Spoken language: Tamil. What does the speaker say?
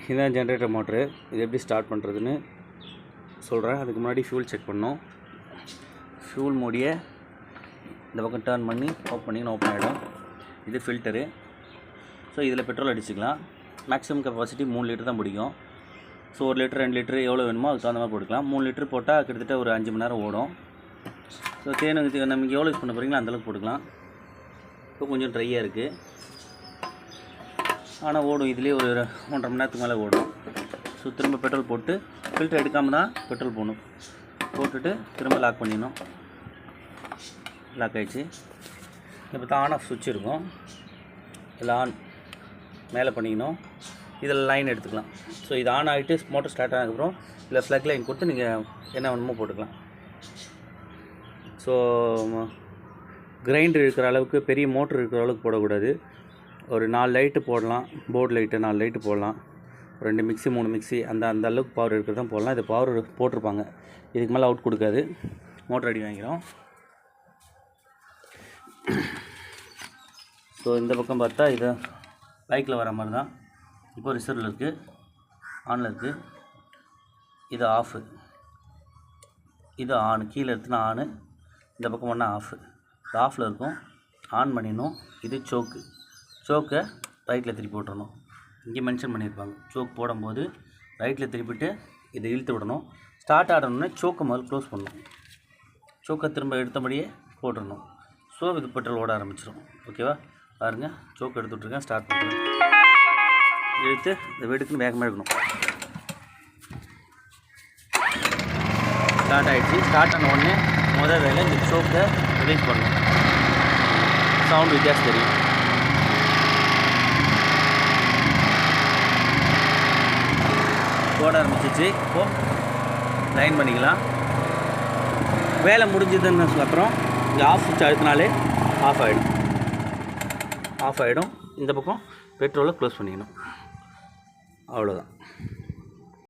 இதுதான் ஜென்ரேட்டர் மோட்ரு. இது எப்படி ஸ்டார்ட் பண்ணுறதுன்னு சொல்கிறேன். அதுக்கு முன்னாடி ஃபியூல் செக் பண்ணோம். ஃபியூல் மூடியை இந்த பக்கம் டர்ன் பண்ணி ஓப்பன் ஆகிடும். இது ஃபில்டரு. ஸோ இதில் பெட்ரோல் அடிச்சுக்கலாம். மேக்ஸிமம் கெப்பாசிட்டி 3 லிட்டர் தான் பிடிக்கும். ஸோ 1 லிட்டர் 2 லிட்டர் எவ்வளோ வேணுமோ அதுக்கு தகுந்த மாதிரி போட்டுக்கலாம். 3 லிட்டர் போட்டால் கிட்டத்தட்ட ஒரு 5 மணி நேரம் ஓடும். ஸோ தேனுக்கு நமக்கு எவ்வளோ யூஸ் பண்ண போகிறீங்களோ அந்தளவுக்கு போட்டுக்கலாம். இப்போ கொஞ்சம் ட்ரையாக இருக்குது, ஆனால் ஓடும். இதுலேயே ஒரு 1.5 மணி நேரத்துக்கு மேலே ஓடும். ஸோ திரும்ப பெட்ரோல் போட்டு ஃபில்டர் எடுக்காமல் தான் பெட்ரோல் போடணும். போட்டுட்டு திரும்ப லாக் பண்ணிடணும். லாக் ஆகிடுச்சு. இப்போ தான் ஆன் ஆஃப் சுவிட்ச் இருக்கும். இதில் ஆன் மேலே பண்ணிக்கணும். இதில் லைன் எடுத்துக்கலாம். ஸோ இது ஆன் ஆகிட்டு மோட்டர் ஸ்டார்ட் ஆனதுக்கப்புறம் இதில் ஃப்ளக் லைன் கொடுத்து நீங்கள் என்ன வேணுமோ போட்டுக்கலாம். ஸோ கிரைண்டர் இருக்கிற அளவுக்கு, பெரிய மோட்ரு இருக்கிற அளவுக்கு போடக்கூடாது. ஒரு 4 லைட்டு போடலாம். போர்டு லைட்டு 4 லைட்டு போடலாம். 2 மிக்ஸி 3 மிக்ஸி அந்த அளவுக்கு பவர் இருக்கிறது தான் போடலாம். இது பவர் போட்டிருப்பாங்க. இதுக்கு மேலே அவுட் கொடுக்காது. மோட்டர் அடி வாங்கிடும். ஸோ இந்த பக்கம் பார்த்தா இது பைக்கில் வர மாதிரி தான். இப்போ ரிசர்வில் இருக்குது, ஆனில் இருக்குது. இது ஆஃபு, இது ஆன். கீழே எடுத்துனா ஆனு, இந்த பக்கம் ஒன்றா ஆஃபு. இது ஆஃபில் இருக்கும், ஆன் பண்ணிடணும். இது சோக்கை ரைட்டில் திருப்பி விட்டுறணும். இங்கே மென்ஷன் பண்ணியிருப்பாங்க. சோக் போடும்போது ரைட்டில் திருப்பிட்டு இதை இழுத்து விடணும். ஸ்டார்ட் ஆடணுன்னே சோக்கை முதல்ல க்ளோஸ் பண்ணணும். சோக்கை திரும்ப எடுத்தபடியே போட்டுடணும். ஸோ இது பெட்ரோல் ஓட ஆரம்பிச்சிடும். ஓகேவா? பாருங்கள், சோக்கு எடுத்து விட்ருக்கேன். ஸ்டார்ட் பண்ணுறேன். இழுத்து இந்த வெடுக்குன்னு வேகமாக எடுக்கணும். ஸ்டார்ட் ஆகிடுச்சு. ஸ்டார்ட் ஆன உடனே முதல் வேலை இந்த சோக்கை ரிலீஸ் பண்ணணும். சவுண்ட் வித்தியாசம் தெரியும். ஓட ஆரம்பிச்சிச்சு. இப்போது லைன் பண்ணிக்கலாம். வேலை முடிஞ்சதுன்னு அப்புறம் இந்த ஆஃப் சுவிட்ச் அழுத்தினாலே ஆஃப் ஆகிடும். இந்த பக்கம் பெட்ரோலை க்ளோஸ் பண்ணிக்கணும். அவ்வளோதான்.